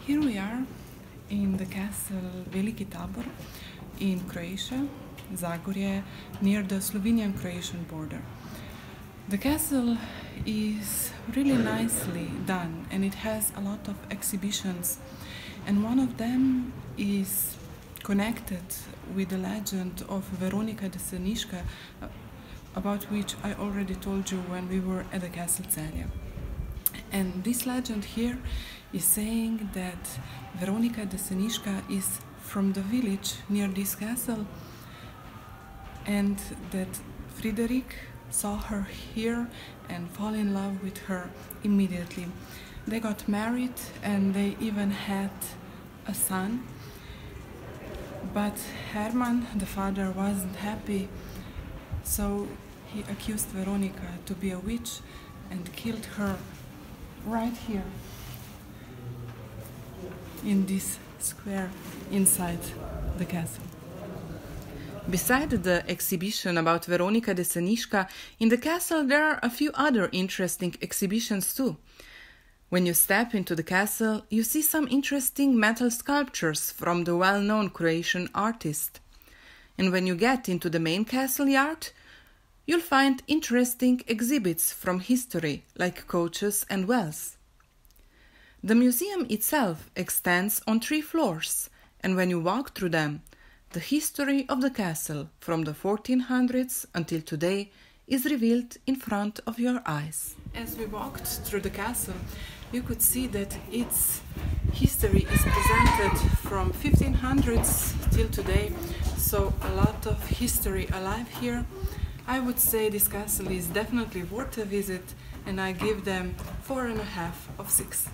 Here we are in the castle Veliki Tabor in Croatia, Zagorje, near the Slovenian-Croatian border. The castle is really nicely done and it has a lot of exhibitions, and one of them is connected with the legend of Veronika Jeseniška, about which I already told you when we were at the Castle Celje. And this legend here is saying that Veronika Jeseniška is from the village near this castle, and that Friedrich saw her here and fell in love with her immediately. They got married and they even had a son, but Hermann, the father, wasn't happy, so he accused Veronika to be a witch and killed her right here in this square inside the castle. Beside the exhibition about Veronika Jeseniška, in the castle there are a few other interesting exhibitions too. When you step into the castle, you see some interesting metal sculptures from the well-known Croatian artist. And when you get into the main castle yard, you'll find interesting exhibits from history, like coaches and wells. The museum itself extends on 3 floors, and when you walk through them, the history of the castle from the 1400s until today is revealed in front of your eyes. As we walked through the castle, you could see that its history is presented from 1500s till today, so a lot of history alive here. I would say this castle is definitely worth a visit, and I give them 4.5 of 6.